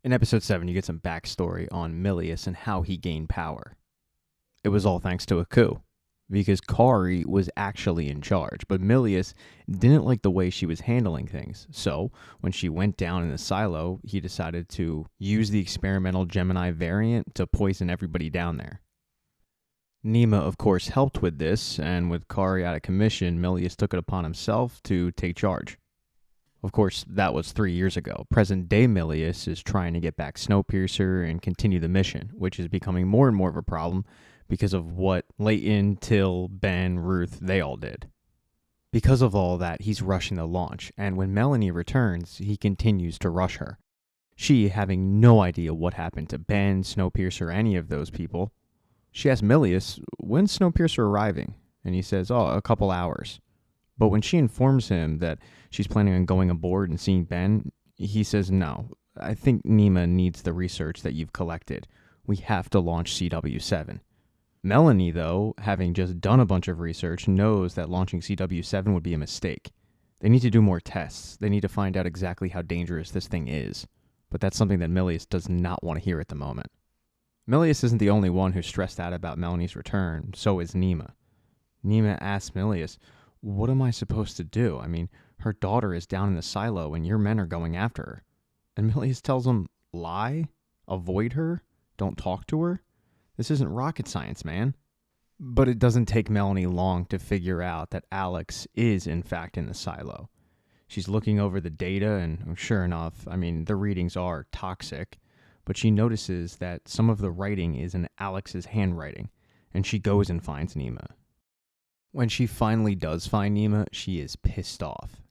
In episode 7, you get some backstory on Milas and how he gained power. It was all thanks to a coup, because Kari was actually in charge, but Milas didn't like the way she was handling things. So, when she went down in the silo, he decided to use the experimental Gemini variant to poison everybody down there. Nema, of course, helped with this, and with Kari out of commission, Milas took it upon himself to take charge. Of course, that was 3 years ago. Present-day Milas is trying to get back Snowpiercer and continue the mission, which is becoming more and more of a problem because of what Layton, Till, Ben, Ruth, they all did. Because of all that, he's rushing the launch, and when Melanie returns, he continues to rush her. She, having no idea what happened to Ben, Snowpiercer, any of those people, she asks Milas, when's Snowpiercer arriving? And he says, a couple hours. But when she informs him that she's planning on going aboard and seeing Ben, he says, no, I think Nema needs the research that you've collected. We have to launch CW7. Melanie, though, having just done a bunch of research, knows that launching CW7 would be a mistake. They need to do more tests. They need to find out exactly how dangerous this thing is. But that's something that Milas does not want to hear at the moment. Milas isn't the only one who's stressed out about Melanie's return, so is Nema. Nema asks Milas, what am I supposed to do? I mean, her daughter is down in the silo and your men are going after her. And Milas tells him, lie? Avoid her? Don't talk to her? This isn't rocket science, man. But it doesn't take Melanie long to figure out that Alex is in fact in the silo. She's looking over the data and sure enough, the readings are toxic, but she notices that some of the writing is in Alex's handwriting, and she goes and finds Nema. When she finally does find Nema, she is pissed off.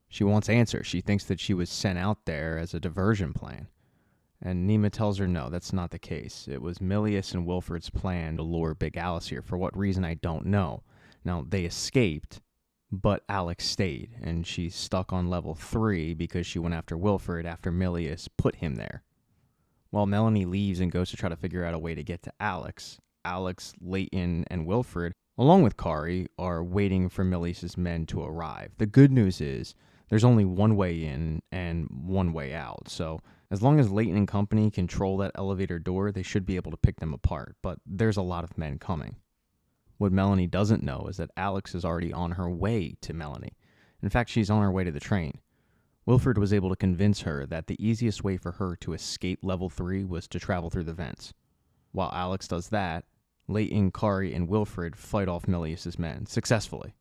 She wants answers. She thinks that she was sent out there as a diversion plan. And Nema tells her no, that's not the case. It was Milas and Wilfred's plan to lure Big Alice here. For what reason, I don't know. Now, they escaped, but Alex stayed, and she's stuck on level 3 because she went after Wilfred after Milas put him there. While Melanie leaves and goes to try to figure out a way to get to Alex, Layton, and Wilfred, along with Kari, are waiting for Milas's men to arrive. The good news is there's only one way in and one way out, so as long as Layton and company control that elevator door, they should be able to pick them apart, but there's a lot of men coming. What Melanie doesn't know is that Alex is already on her way to Melanie. In fact, she's on her way to the train. Wilfred was able to convince her that the easiest way for her to escape level 3 was to travel through the vents. While Alex does that, Layton, Kari, and Wilfred fight off Milas's men successfully.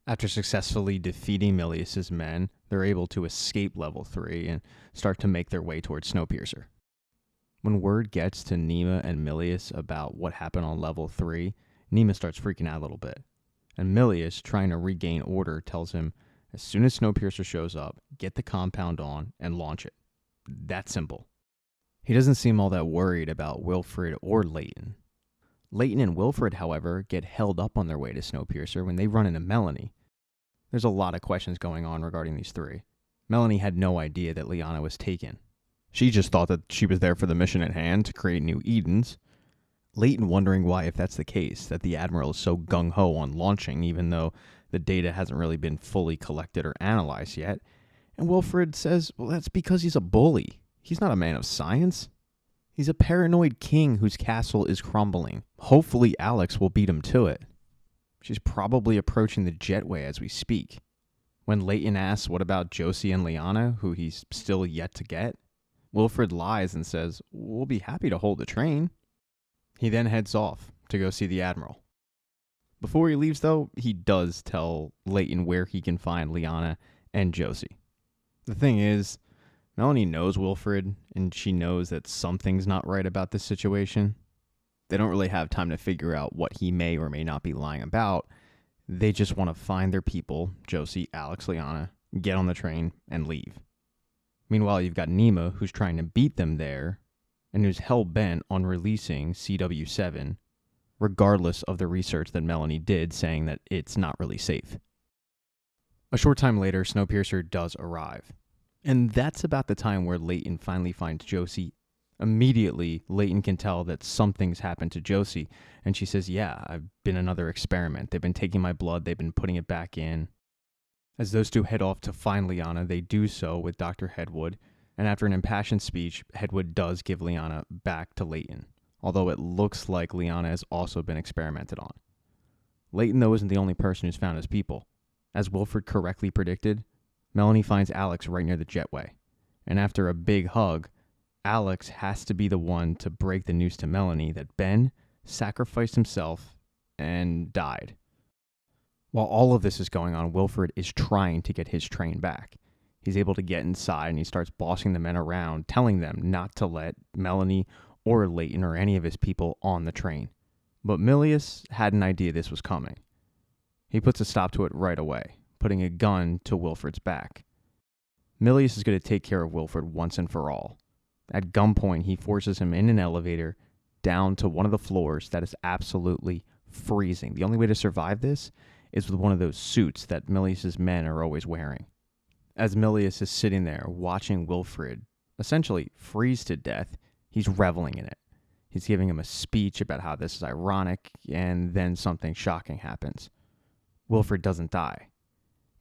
After successfully defeating Milas's men, they're able to escape level 3 and start to make their way towards Snowpiercer. When word gets to Nema and Milas about what happened on level 3, Nema starts freaking out a little bit. And Milas, trying to regain order, tells him, as soon as Snowpiercer shows up, get the compound on and launch it. That simple. He doesn't seem all that worried about Wilfred or Layton. Layton and Wilfred, however, get held up on their way to Snowpiercer when they run into Melanie. There's a lot of questions going on regarding these three. Melanie had no idea that Liana was taken. She just thought that she was there for the mission at hand to create new Edens. Layton wondering why, if that's the case, that the Admiral is so gung-ho on launching even though the data hasn't really been fully collected or analyzed yet. And Wilfred says, well, that's because he's a bully. He's not a man of science. He's a paranoid king whose castle is crumbling. Hopefully Alex will beat him to it. She's probably approaching the jetway as we speak. When Layton asks what about Josie and Liana, who he's still yet to get, Wilfred lies and says, we'll be happy to hold the train. He then heads off to go see the Admiral. Before he leaves, though, he does tell Layton where he can find Liana and Josie. The thing is, Melanie knows Wilfred, and she knows that something's not right about this situation. They don't really have time to figure out what he may or may not be lying about. They just want to find their people, Josie, Alex, Liana, get on the train, and leave. Meanwhile, you've got Nema, who's trying to beat them there, and who's hell-bent on releasing CW7, regardless of the research that Melanie did, saying that it's not really safe. A short time later, Snowpiercer does arrive. And that's about the time where Layton finally finds Josie. Immediately, Layton can tell that something's happened to Josie, and she says, yeah, I've been another experiment. They've been taking my blood, they've been putting it back in. As those two head off to find Liana, they do so with Dr. Headwood, And after an impassioned speech, Hedwood does give Lyanna back to Leighton, although it looks like Lyanna has also been experimented on. Leighton, though, isn't the only person who's found his people. As Wilfred correctly predicted, Melanie finds Alex right near the jetway. And after a big hug, Alex has to be the one to break the news to Melanie that Ben sacrificed himself and died. While all of this is going on, Wilfred is trying to get his train back. He's able to get inside and he starts bossing the men around, telling them not to let Melanie or Leighton or any of his people on the train. But Milas had an idea this was coming. He puts a stop to it right away, putting a gun to Wilfred's back. Milas is going to take care of Wilfred once and for all. At gunpoint, he forces him in an elevator down to one of the floors that is absolutely freezing. The only way to survive this is with one of those suits that Milas' men are always wearing. As Milas is sitting there watching Wilfred essentially freeze to death, he's reveling in it. He's giving him a speech about how this is ironic, and then something shocking happens. Wilfred doesn't die.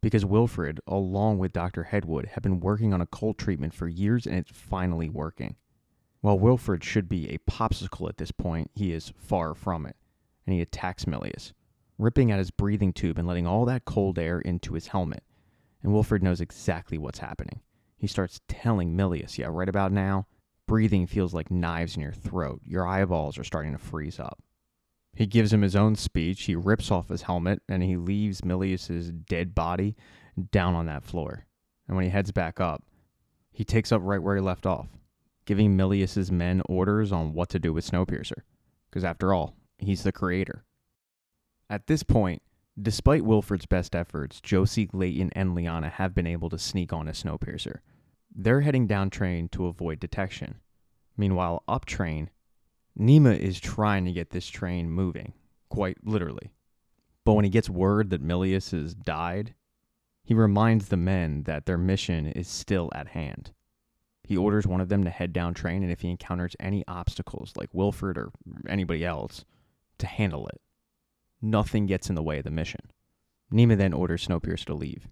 Because Wilfred, along with Dr. Hedwood, have been working on a cold treatment for years, and it's finally working. While Wilfred should be a popsicle at this point, he is far from it, and he attacks Milas, ripping at his breathing tube and letting all that cold air into his helmet. And Wilfred knows exactly what's happening. He starts telling Milas, yeah, right about now, breathing feels like knives in your throat. Your eyeballs are starting to freeze up. He gives him his own speech, he rips off his helmet, and he leaves Milas' dead body down on that floor. And when he heads back up, he takes up right where he left off, giving Milas' men orders on what to do with Snowpiercer. Because after all, he's the creator. At this point, despite Wilfred's best efforts, Josie, Leighton, and Lyanna have been able to sneak on a Snowpiercer. They're heading down train to avoid detection. Meanwhile, up train, Nema is trying to get this train moving, quite literally. But when he gets word that Milas has died, he reminds the men that their mission is still at hand. He orders one of them to head down train, and if he encounters any obstacles, like Wilfred or anybody else, to handle it. Nothing gets in the way of the mission. Nema then orders Snowpiercer to leave.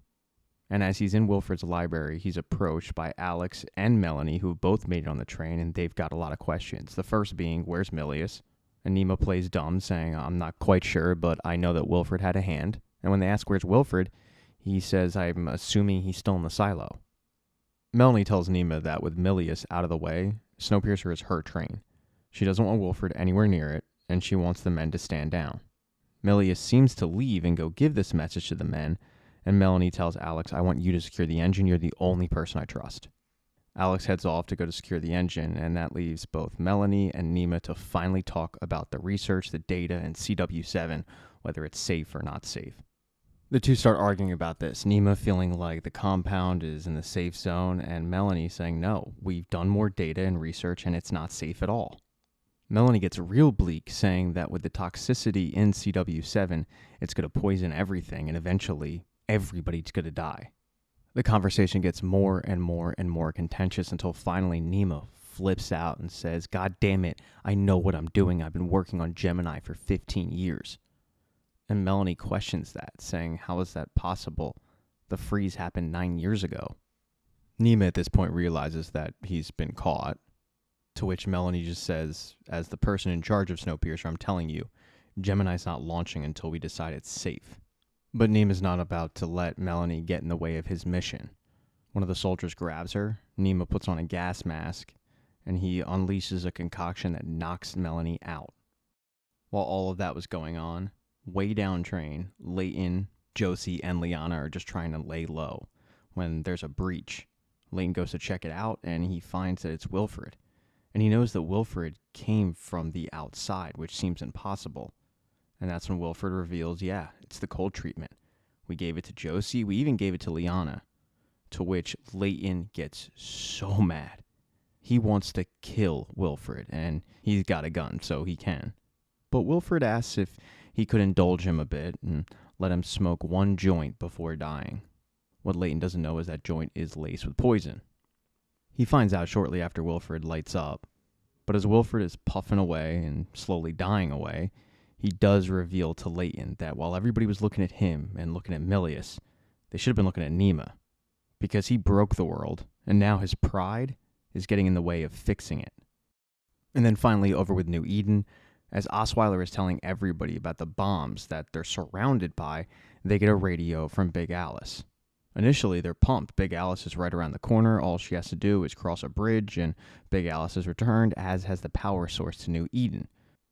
And as he's in Wilfred's library, he's approached by Alex and Melanie, who have both made it on the train, and they've got a lot of questions. The first being, where's Milas? And Nema plays dumb, saying, I'm not quite sure, but I know that Wilfred had a hand. And when they ask where's Wilfred, he says, I'm assuming he's still in the silo. Melanie tells Nema that with Milas out of the way, Snowpiercer is her train. She doesn't want Wilfred anywhere near it, and she wants the men to stand down. Milas seems to leave and go give this message to the men, and Melanie tells Alex, I want you to secure the engine. You're the only person I trust. Alex heads off to go to secure the engine, and that leaves both Melanie and Nema to finally talk about the research, the data, and CW7, whether it's safe or not safe. The two start arguing about this, Nema feeling like the compound is in the safe zone, and Melanie saying, no, we've done more data and research, and it's not safe at all. Melanie gets real bleak, saying that with the toxicity in CW7, it's going to poison everything, and eventually everybody's going to die. The conversation gets more and more and more contentious until finally Nema flips out and says, God damn it, I know what I'm doing. I've been working on Gemini for 15 years. And Melanie questions that, saying, how is that possible? The freeze happened 9 years ago. Nema at this point realizes that he's been caught, to which Melanie just says, as the person in charge of Snowpiercer, I'm telling you, Gemini's not launching until we decide it's safe. But Nema's not about to let Melanie get in the way of his mission. One of the soldiers grabs her, Nema puts on a gas mask, and he unleashes a concoction that knocks Melanie out. While all of that was going on, way down train, Leighton, Josie, and Lyanna are just trying to lay low when there's a breach. Leighton goes to check it out, and he finds that it's Wilfred. And he knows that Wilfred came from the outside, which seems impossible. And that's when Wilfred reveals, yeah, it's the cold treatment. We gave it to Josie. We even gave it to Lyanna. To which Leighton gets so mad. He wants to kill Wilfred, and he's got a gun, so he can. But Wilfred asks if he could indulge him a bit and let him smoke one joint before dying. What Leighton doesn't know is that joint is laced with poison. He finds out shortly after Wilfred lights up. But as Wilfred is puffing away and slowly dying away, he does reveal to Leighton that while everybody was looking at him and looking at Milas, they should have been looking at Nema. because he broke the world, and now his pride is getting in the way of fixing it. And then finally, over with New Eden, as Osweiler is telling everybody about the bombs that they're surrounded by, they get a radio from Big Alice. Initially, they're pumped. Big Alice is right around the corner. All she has to do is cross a bridge, and Big Alice is returned, as has the power source to New Eden.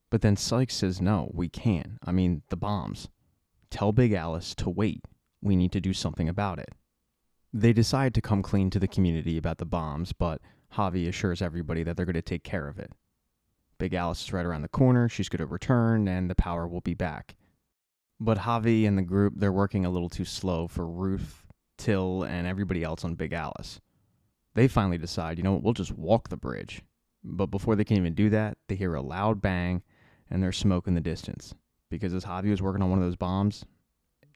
But then Sykes says, no, we can't. I mean, the bombs. Tell Big Alice to wait. We need to do something about it. They decide to come clean to the community about the bombs, but Javi assures everybody that they're going to take care of it. Big Alice is right around the corner. She's going to return, and the power will be back. But Javi and the group, they're working a little too slow for Ruth, Till, and everybody else on Big Alice. They finally decide, we'll just walk the bridge. But before they can even do that, they hear a loud bang, and there's smoke in the distance. Because as Javi was working on one of those bombs,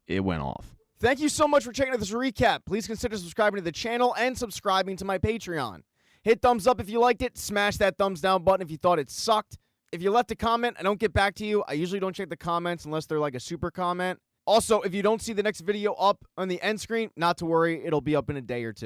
it went off. Thank you so much for checking out this recap. Please consider subscribing to the channel and subscribing to my Patreon. Hit thumbs up if you liked it. Smash that thumbs down button if you thought it sucked. If you left a comment, I don't get back to you. I usually don't check the comments unless they're like a super comment. Also, if you don't see the next video up on the end screen, not to worry. It'll be up in a day or two.